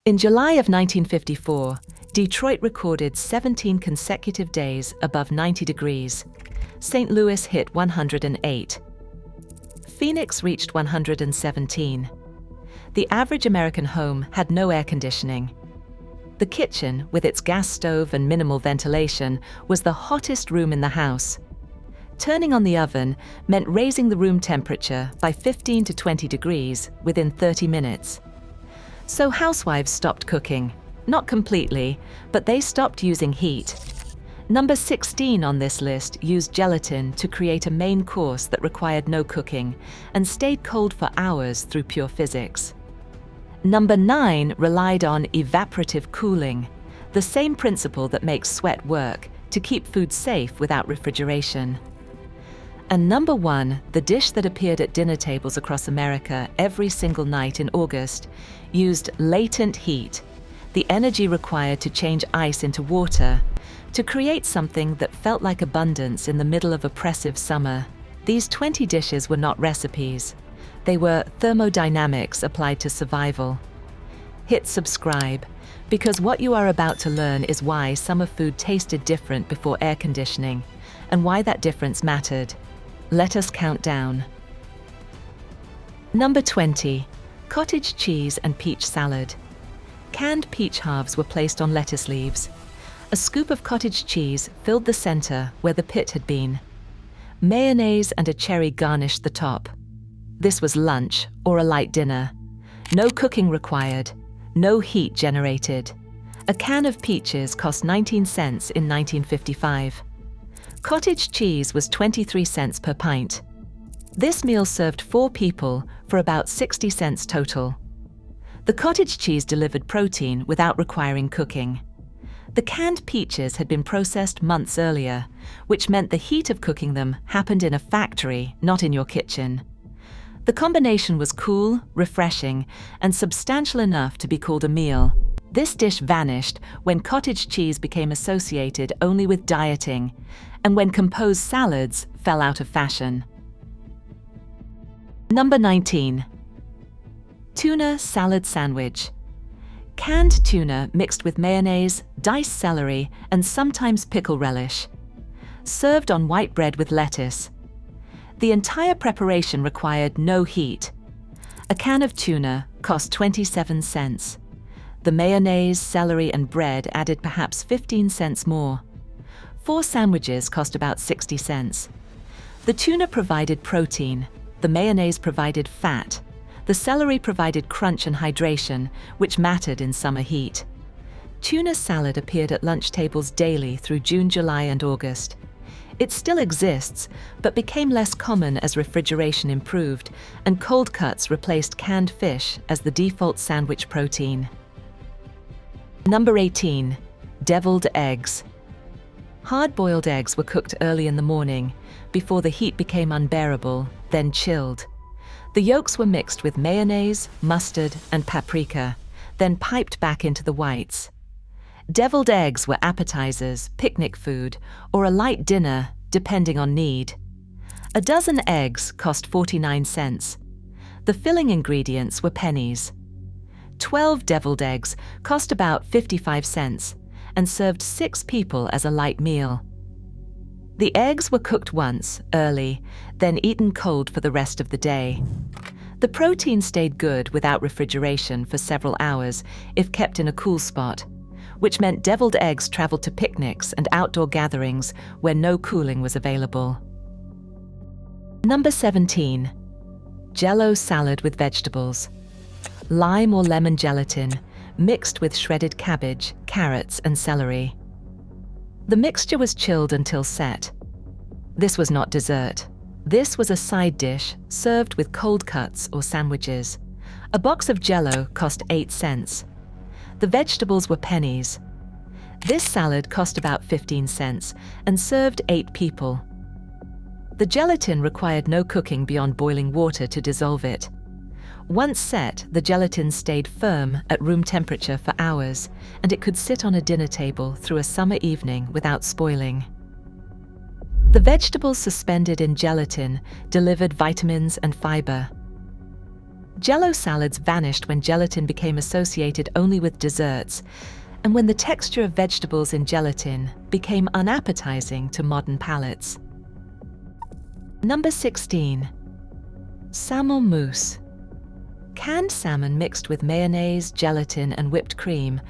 In July of 1954, Detroit recorded 17 consecutive days above 90 degrees. St. Louis hit 108. Phoenix reached 117. The average American home had no air conditioning. The kitchen, with its gas stove and minimal ventilation, was the hottest room in the house. Turning on the oven meant raising the room temperature by 15 to 20 degrees within 30 minutes. So housewives stopped cooking. Not completely, but they stopped using heat. Number 16 on this list used gelatin to create a main course that required no cooking and stayed cold for hours through pure physics. Number 9 relied on evaporative cooling, the same principle that makes sweat work, to keep food safe without refrigeration. And number 1, the dish that appeared at dinner tables across America every single night in August, used latent heat, the energy required to change ice into water, to create something that felt like abundance in the middle of oppressive summer. These 20 dishes were not recipes. They were thermodynamics applied to survival. Hit subscribe, because what you are about to learn is why summer food tasted different before air conditioning, and why that difference mattered. Let us count down. Number 20, cottage cheese and peach salad. Canned peach halves were placed on lettuce leaves. A scoop of cottage cheese filled the center where the pit had been. Mayonnaise and a cherry garnished the top. This was lunch or a light dinner. No cooking required, no heat generated. A can of peaches cost 19 cents in 1955. Cottage cheese was 23 cents per pint. This meal served 4 people for about 60 cents total. The cottage cheese delivered protein without requiring cooking. The canned peaches had been processed months earlier, which meant the heat of cooking them happened in a factory, not in your kitchen. The combination was cool, refreshing, and substantial enough to be called a meal. This dish vanished when cottage cheese became associated only with dieting, and when composed salads fell out of fashion. Number 19. Tuna salad sandwich. Canned tuna mixed with mayonnaise, diced celery, and sometimes pickle relish. Served on white bread with lettuce. The entire preparation required no heat. A can of tuna cost 27 cents. The mayonnaise, celery, and bread added perhaps 15 cents more. 4 sandwiches cost about 60 cents. The tuna provided protein, the mayonnaise provided fat, the celery provided crunch and hydration, which mattered in summer heat. Tuna salad appeared at lunch tables daily through June, July, and August. It still exists, but became less common as refrigeration improved and cold cuts replaced canned fish as the default sandwich protein. Number 18. Deviled eggs. Hard-boiled eggs were cooked early in the morning, before the heat became unbearable, then chilled. The yolks were mixed with mayonnaise, mustard, and paprika, then piped back into the whites. Deviled eggs were appetizers, picnic food, or a light dinner, depending on need. A dozen eggs cost 49 cents. The filling ingredients were pennies. 12 deviled eggs cost about 55 cents and served 6 people as a light meal. The eggs were cooked once, early, then eaten cold for the rest of the day. The protein stayed good without refrigeration for several hours if kept in a cool spot, which meant deviled eggs traveled to picnics and outdoor gatherings where no cooling was available. Number 17. Jell-O salad with vegetables. Lime or lemon gelatin, mixed with shredded cabbage, carrots, and celery. The mixture was chilled until set. This was not dessert. This was a side dish served with cold cuts or sandwiches. A box of Jell-O cost 8 cents. The vegetables were pennies. This salad cost about 15 cents and served 8 people. The gelatin required no cooking beyond boiling water to dissolve it. Once set, the gelatin stayed firm at room temperature for hours, and it could sit on a dinner table through a summer evening without spoiling. The vegetables suspended in gelatin delivered vitamins and fiber. Jell-O salads vanished when gelatin became associated only with desserts, and when the texture of vegetables in gelatin became unappetizing to modern palates. Number 16. Salmon mousse. Canned salmon mixed with mayonnaise, gelatin, and whipped cream,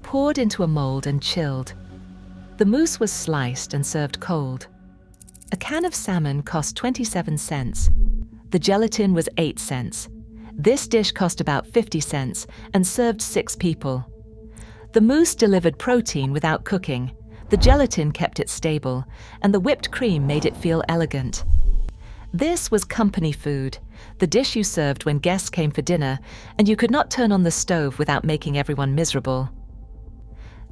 poured into a mold and chilled. The mousse was sliced and served cold. A can of salmon cost 27 cents. The gelatin was 8 cents. This dish cost about 50 cents and served 6 people. The mousse delivered protein without cooking, the gelatin kept it stable, and the whipped cream made it feel elegant. This was company food, the dish you served when guests came for dinner, and you could not turn on the stove without making everyone miserable.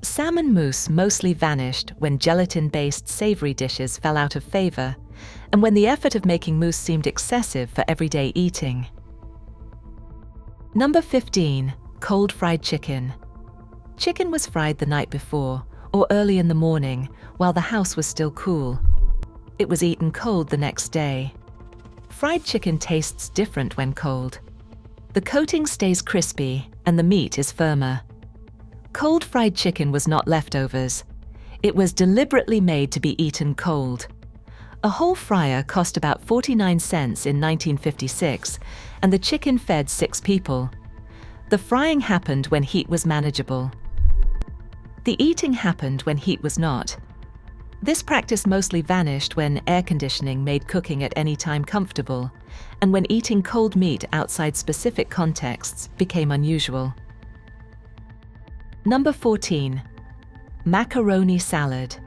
Salmon mousse mostly vanished when gelatin-based savory dishes fell out of favor, and when the effort of making mousse seemed excessive for everyday eating. Number 15. Cold fried chicken. Chicken was fried the night before, or early in the morning, while the house was still cool. It was eaten cold the next day. Fried chicken tastes different when cold. The coating stays crispy, and the meat is firmer. Cold fried chicken was not leftovers. It was deliberately made to be eaten cold. A whole fryer cost about 49 cents in 1956, and the chicken fed 6 people. The frying happened when heat was manageable. The eating happened when heat was not. This practice mostly vanished when air conditioning made cooking at any time comfortable, and when eating cold meat outside specific contexts became unusual. Number 14. Macaroni salad.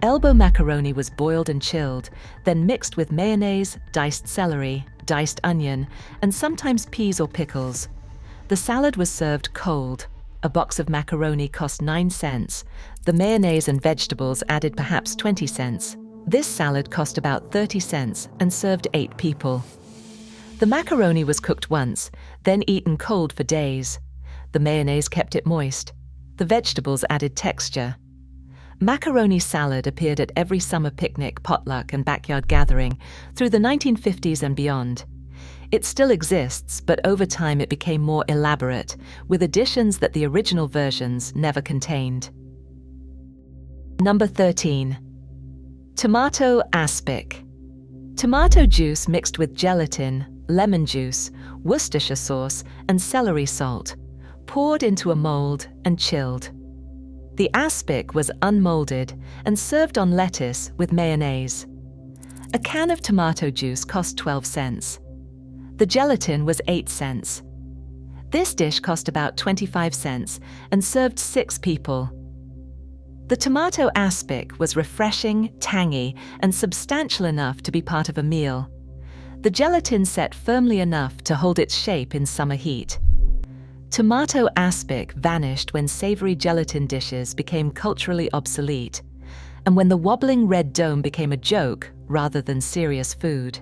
Elbow macaroni was boiled and chilled, then mixed with mayonnaise, diced celery, diced onion, and sometimes peas or pickles. The salad was served cold. A box of macaroni cost 9 cents. The mayonnaise and vegetables added perhaps 20 cents. This salad cost about 30 cents and served 8 people. The macaroni was cooked once, then eaten cold for days. The mayonnaise kept it moist. The vegetables added texture. Macaroni salad appeared at every summer picnic, potluck, and backyard gathering through the 1950s and beyond. It still exists, but over time it became more elaborate, with additions that the original versions never contained. Number 13. Tomato aspic. Tomato juice mixed with gelatin, lemon juice, Worcestershire sauce, and celery salt, poured into a mold and chilled. The aspic was unmolded and served on lettuce with mayonnaise. A can of tomato juice cost 12 cents. The gelatin was 8 cents. This dish cost about 25 cents and served 6 people. The tomato aspic was refreshing, tangy, and substantial enough to be part of a meal. The gelatin set firmly enough to hold its shape in summer heat. Tomato aspic vanished when savory gelatin dishes became culturally obsolete, and when the wobbling red dome became a joke rather than serious food.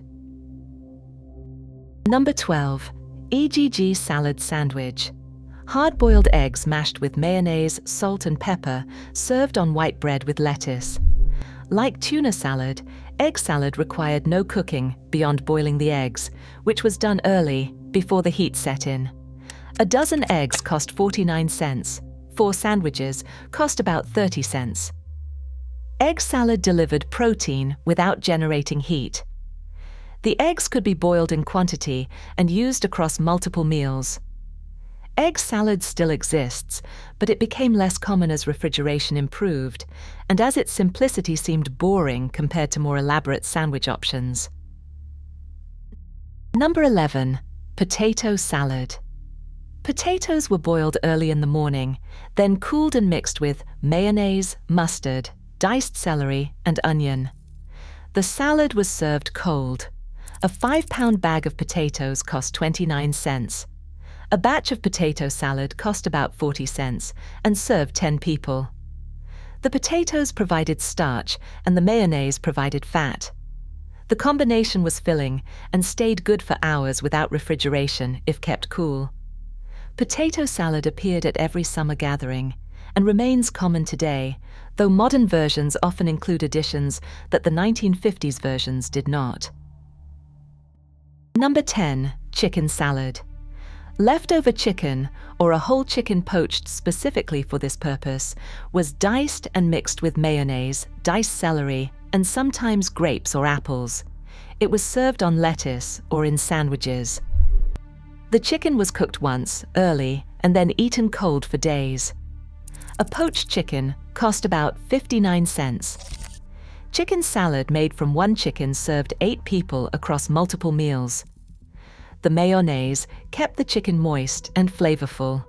Number 12. EGG salad sandwich. Hard-boiled eggs mashed with mayonnaise, salt and pepper, served on white bread with lettuce. Like tuna salad, egg salad required no cooking beyond boiling the eggs, which was done early, before the heat set in. A dozen eggs cost 49 cents. 4 sandwiches cost about 30 cents. Egg salad delivered protein without generating heat. The eggs could be boiled in quantity and used across multiple meals. Egg salad still exists, but it became less common as refrigeration improved, and as its simplicity seemed boring compared to more elaborate sandwich options. Number 11. Potato salad. Potatoes were boiled early in the morning, then cooled and mixed with mayonnaise, mustard, diced celery, and onion. The salad was served cold. A 5-pound bag of potatoes cost 29 cents. A batch of potato salad cost about 40 cents and served 10 people. The potatoes provided starch and the mayonnaise provided fat. The combination was filling and stayed good for hours without refrigeration if kept cool. Potato salad appeared at every summer gathering and remains common today, though modern versions often include additions that the 1950s versions did not. Number 10. Chicken salad. Leftover chicken, or a whole chicken poached specifically for this purpose, was diced and mixed with mayonnaise, diced celery, and sometimes grapes or apples. It was served on lettuce or in sandwiches. The chicken was cooked once, early, and then eaten cold for days. A poached chicken cost about 59 cents. Chicken salad made from one chicken served 8 people across multiple meals. The mayonnaise kept the chicken moist and flavorful.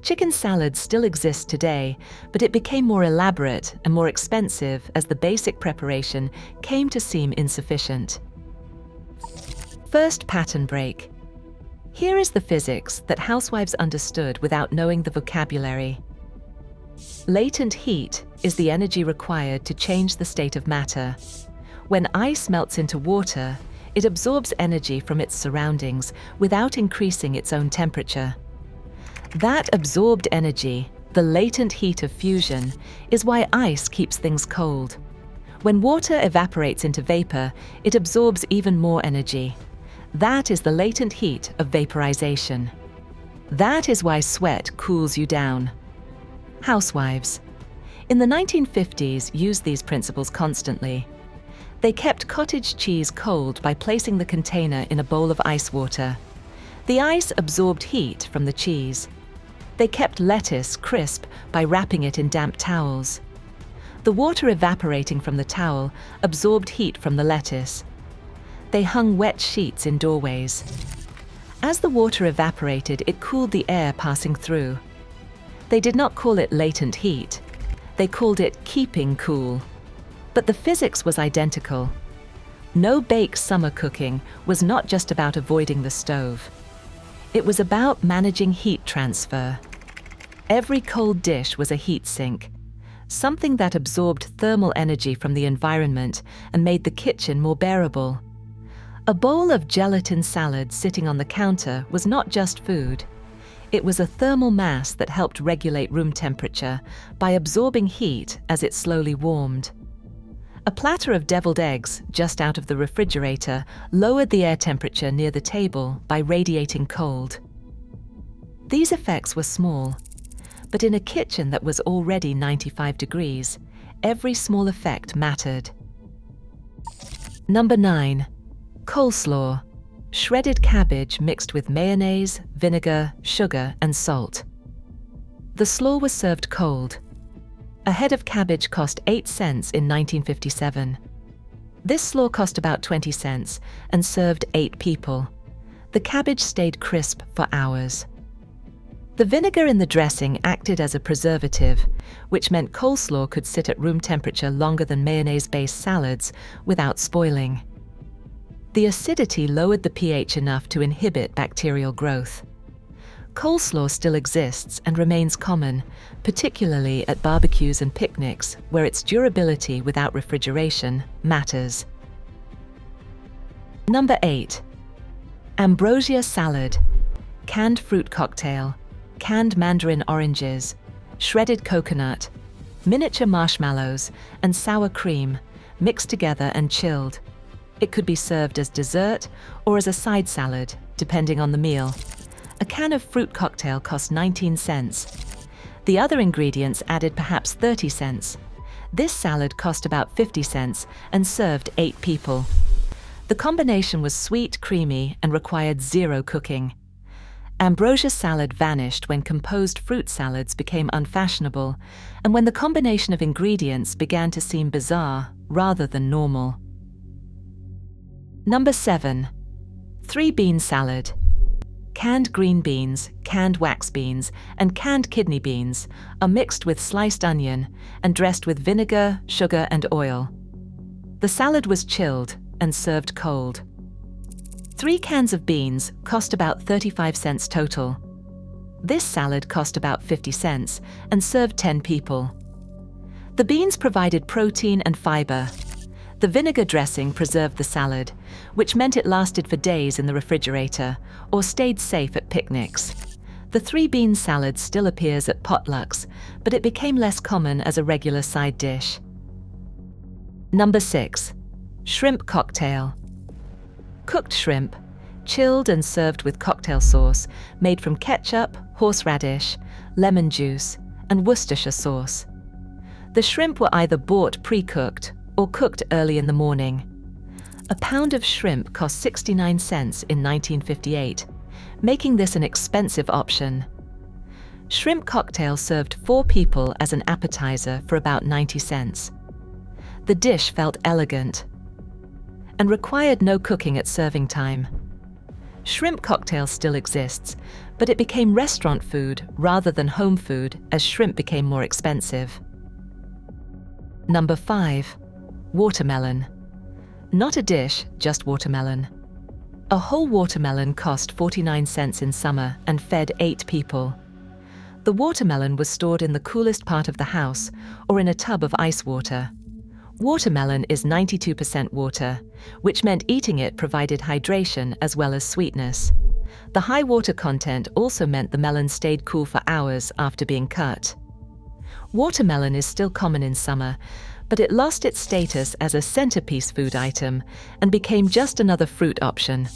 Chicken salad still exists today, but it became more elaborate and more expensive as the basic preparation came to seem insufficient. First pattern break. Here is the physics that housewives understood without knowing the vocabulary. Latent heat is the energy required to change the state of matter. When ice melts into water, it absorbs energy from its surroundings without increasing its own temperature. That absorbed energy, the latent heat of fusion, is why ice keeps things cold. When water evaporates into vapor, it absorbs even more energy. That is the latent heat of vaporization. That is why sweat cools you down. Housewives. In the 1950s, used these principles constantly. They kept cottage cheese cold by placing the container in a bowl of ice water. The ice absorbed heat from the cheese. They kept lettuce crisp by wrapping it in damp towels. The water evaporating from the towel absorbed heat from the lettuce. They hung wet sheets in doorways. As the water evaporated, it cooled the air passing through. They did not call it latent heat. They called it keeping cool. But the physics was identical. No-bake summer cooking was not just about avoiding the stove. It was about managing heat transfer. Every cold dish was a heat sink, something that absorbed thermal energy from the environment and made the kitchen more bearable. A bowl of gelatin salad sitting on the counter was not just food. It was a thermal mass that helped regulate room temperature by absorbing heat as it slowly warmed. A platter of deviled eggs just out of the refrigerator lowered the air temperature near the table by radiating cold. These effects were small, but in a kitchen that was already 95 degrees, every small effect mattered. Number 9. Coleslaw. Shredded cabbage mixed with mayonnaise, vinegar, sugar, and salt. The slaw was served cold. A head of cabbage cost 8 cents in 1957. This slaw cost about 20 cents and served 8 people. The cabbage stayed crisp for hours. The vinegar in the dressing acted as a preservative, which meant coleslaw could sit at room temperature longer than mayonnaise-based salads without spoiling. The acidity lowered the pH enough to inhibit bacterial growth. Coleslaw still exists and remains common, particularly at barbecues and picnics, where its durability without refrigeration matters. Number 8. Ambrosia salad. Canned fruit cocktail, canned mandarin oranges, shredded coconut, miniature marshmallows, and sour cream, mixed together and chilled. It could be served as dessert or as a side salad, depending on the meal. A can of fruit cocktail cost 19 cents. The other ingredients added perhaps 30 cents. This salad cost about 50 cents and served 8 people. The combination was sweet, creamy, and required 0 cooking. Ambrosia salad vanished when composed fruit salads became unfashionable, and when the combination of ingredients began to seem bizarre rather than normal. Number 7. 3-bean salad. Canned green beans, canned wax beans, and canned kidney beans are mixed with sliced onion and dressed with vinegar, sugar, and oil. The salad was chilled and served cold. 3 cans of beans cost about 35 cents total. This salad cost about 50 cents and served 10 people. The beans provided protein and fiber. The vinegar dressing preserved the salad, which meant it lasted for days in the refrigerator or stayed safe at picnics. The 3-bean salad still appears at potlucks, but it became less common as a regular side dish. Number 6. Shrimp cocktail. Cooked shrimp, chilled and served with cocktail sauce made from ketchup, horseradish, lemon juice, and Worcestershire sauce. The shrimp were either bought pre-cooked or cooked early in the morning. A pound of shrimp cost 69 cents in 1958, making this an expensive option. Shrimp cocktail served 4 people as an appetizer for about 90 cents. The dish felt elegant and required no cooking at serving time. Shrimp cocktail still exists, but it became restaurant food rather than home food as shrimp became more expensive. Number 5. Watermelon. Not a dish, just watermelon. A whole watermelon cost 49 cents in summer and fed 8 people. The watermelon was stored in the coolest part of the house or in a tub of ice water. Watermelon is 92% water, which meant eating it provided hydration as well as sweetness. The high water content also meant the melon stayed cool for hours after being cut. Watermelon is still common in summer, but it lost its status as a centerpiece food item and became just another fruit option.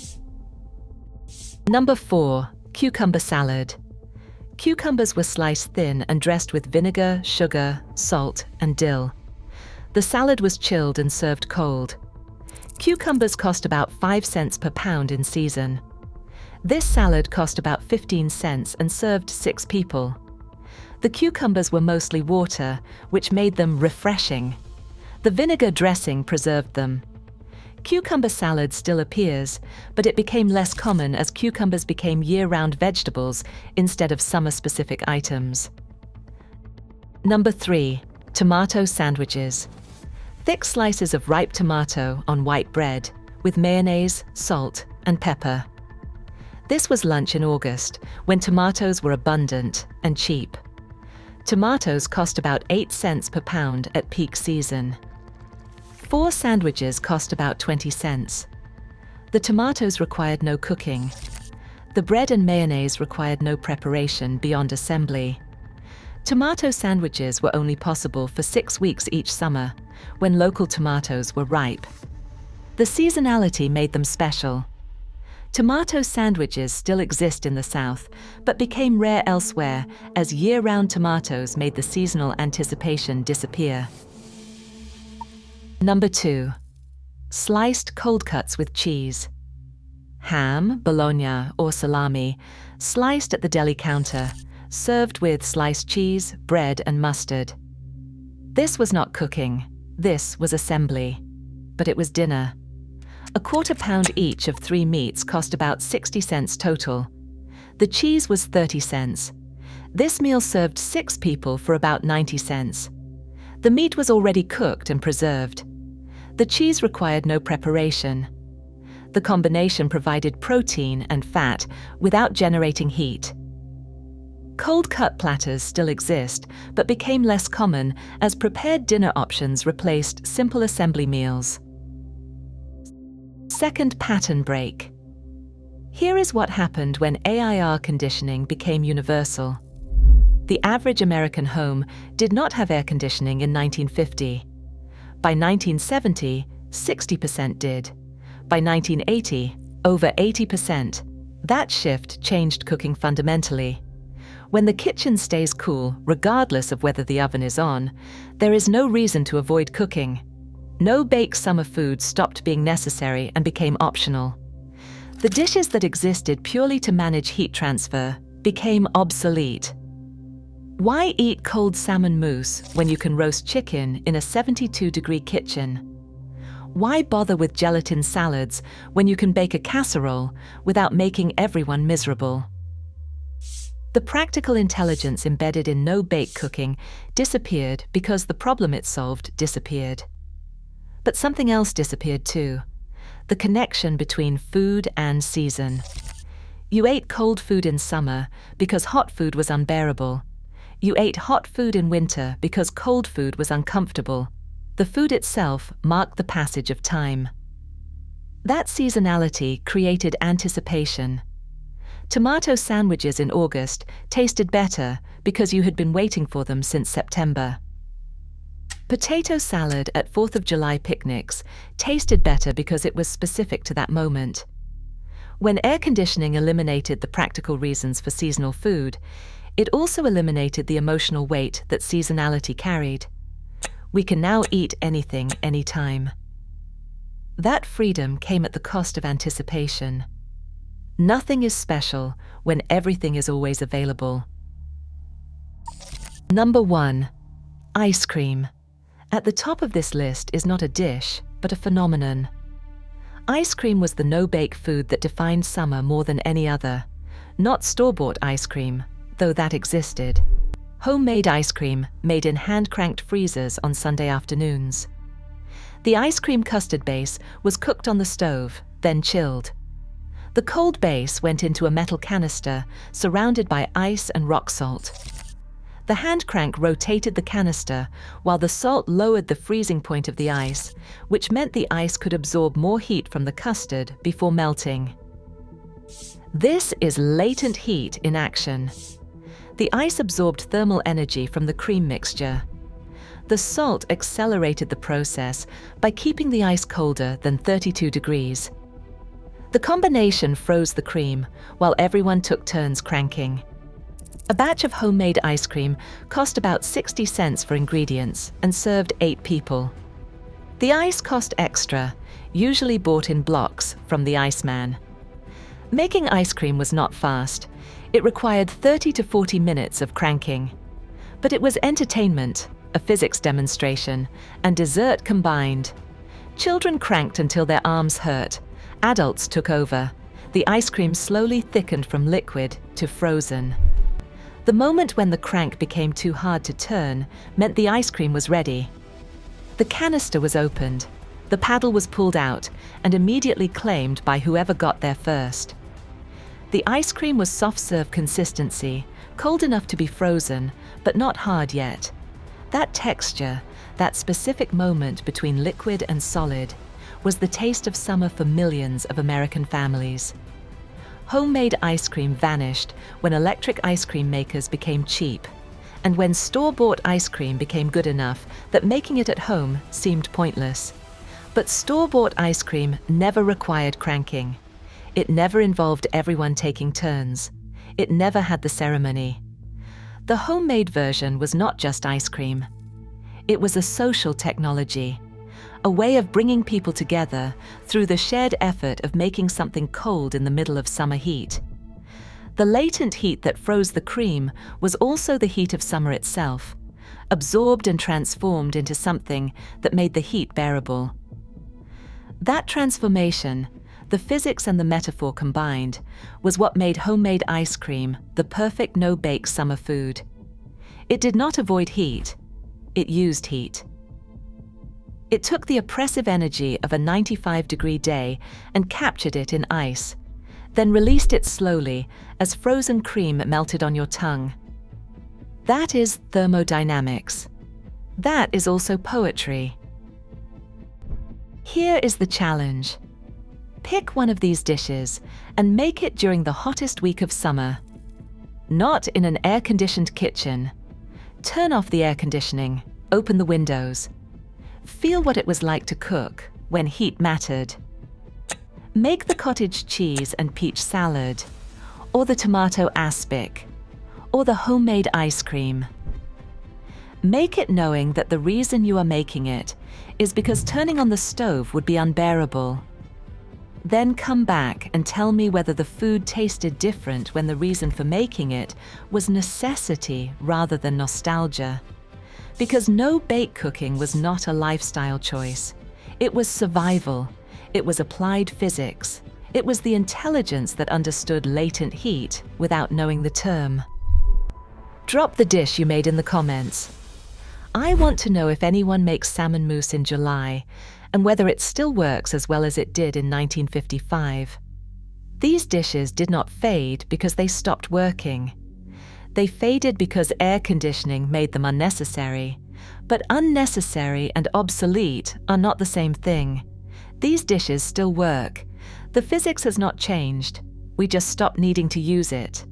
Number 4. Cucumber salad. Cucumbers were sliced thin and dressed with vinegar, sugar, salt, and dill. The salad was chilled and served cold. Cucumbers cost about 5 cents per pound in season. This salad cost about 15 cents and served 6 people. The cucumbers were mostly water, which made them refreshing. The vinegar dressing preserved them. Cucumber salad still appears, but it became less common as cucumbers became year-round vegetables instead of summer-specific items. Number 3. Tomato sandwiches. Thick slices of ripe tomato on white bread with mayonnaise, salt, and pepper. This was lunch in August, when tomatoes were abundant and cheap. Tomatoes cost about 8 cents per pound at peak season. 4 sandwiches cost about 20 cents. The tomatoes required no cooking. The bread and mayonnaise required no preparation beyond assembly. Tomato sandwiches were only possible for 6 weeks each summer, when local tomatoes were ripe. The seasonality made them special. Tomato sandwiches still exist in the South, but became rare elsewhere as year-round tomatoes made the seasonal anticipation disappear. Number 2. Sliced cold cuts with cheese. Ham, bologna, or salami, sliced at the deli counter, served with sliced cheese, bread, and mustard. This was not cooking. This was assembly. But it was dinner. A quarter pound each of 3 meats cost about 60 cents total. The cheese was 30 cents. This meal served 6 people for about 90 cents. The meat was already cooked and preserved. The cheese required no preparation. The combination provided protein and fat without generating heat. Cold cut platters still exist, but became less common as prepared dinner options replaced simple assembly meals. Second pattern break. Here is what happened when AIR conditioning became universal. The average American home did not have air conditioning in 1950. By 1970, 60% did. By 1980, over 80%. That shift changed cooking fundamentally. When the kitchen stays cool, regardless of whether the oven is on, there is no reason to avoid cooking. No-bake summer foods stopped being necessary and became optional. The dishes that existed purely to manage heat transfer became obsolete. Why eat cold salmon mousse when you can roast chicken in a 72-degree kitchen? Why bother with gelatin salads when you can bake a casserole without making everyone miserable? The practical intelligence embedded in no-bake cooking disappeared because the problem it solved disappeared. But something else disappeared too: the connection between food and season. You ate cold food in summer because hot food was unbearable. You ate hot food in winter because cold food was uncomfortable. The food itself marked the passage of time. That seasonality created anticipation. Tomato sandwiches in August tasted better because you had been waiting for them since September. Potato salad at 4th of July picnics tasted better because it was specific to that moment. When air conditioning eliminated the practical reasons for seasonal food, it also eliminated the emotional weight that seasonality carried. We can now eat anything, anytime. That freedom came at the cost of anticipation. Nothing is special when everything is always available. Number 1. Ice cream. At the top of this list is not a dish, but a phenomenon. Ice cream was the no-bake food that defined summer more than any other. Not store-bought ice cream, though that existed. Homemade ice cream made in hand-cranked freezers on Sunday afternoons. The ice cream custard base was cooked on the stove, then chilled. The cold base went into a metal canister surrounded by ice and rock salt. The hand crank rotated the canister while the salt lowered the freezing point of the ice, which meant the ice could absorb more heat from the custard before melting. This is latent heat in action. The ice absorbed thermal energy from the cream mixture. The salt accelerated the process by keeping the ice colder than 32 degrees. The combination froze the cream while everyone took turns cranking. A batch of homemade ice cream cost about 60 cents for ingredients and served 8 people. The ice cost extra, usually bought in blocks from the Iceman. Making ice cream was not fast. It required 30 to 40 minutes of cranking. But it was entertainment, a physics demonstration, and dessert combined. Children cranked until their arms hurt. Adults took over. The ice cream slowly thickened from liquid to frozen. The moment when the crank became too hard to turn meant the ice cream was ready. The canister was opened, the paddle was pulled out and immediately claimed by whoever got there first. The ice cream was soft-serve consistency, cold enough to be frozen, but not hard yet. That texture, that specific moment between liquid and solid, was the taste of summer for millions of American families. Homemade ice cream vanished when electric ice cream makers became cheap, and when store-bought ice cream became good enough that making it at home seemed pointless. But store-bought ice cream never required cranking. It never involved everyone taking turns. It never had the ceremony. The homemade version was not just ice cream. It was a social technology, a way of bringing people together through the shared effort of making something cold in the middle of summer heat. The latent heat that froze the cream was also the heat of summer itself, absorbed and transformed into something that made the heat bearable. That transformation, the physics and the metaphor combined, was what made homemade ice cream the perfect no-bake summer food. It did not avoid heat, it used heat. It took the oppressive energy of a 95-degree day and captured it in ice, then released it slowly as frozen cream melted on your tongue. That is thermodynamics. That is also poetry. Here is the challenge. Pick one of these dishes and make it during the hottest week of summer. Not in an air-conditioned kitchen. Turn off the air conditioning, open the windows. Feel what it was like to cook when heat mattered. Make the cottage cheese and peach salad, or the tomato aspic, or the homemade ice cream. Make it knowing that the reason you are making it is because turning on the stove would be unbearable. Then come back and tell me whether the food tasted different when the reason for making it was necessity rather than nostalgia. Because no-bake cooking was not a lifestyle choice. It was survival. It was applied physics. It was the intelligence that understood latent heat without knowing the term. Drop the dish you made in the comments. I want to know if anyone makes salmon mousse in July and whether it still works as well as it did in 1955. These dishes did not fade because they stopped working. They faded because air conditioning made them unnecessary. But unnecessary and obsolete are not the same thing. These dishes still work. The physics has not changed. We just stopped needing to use it.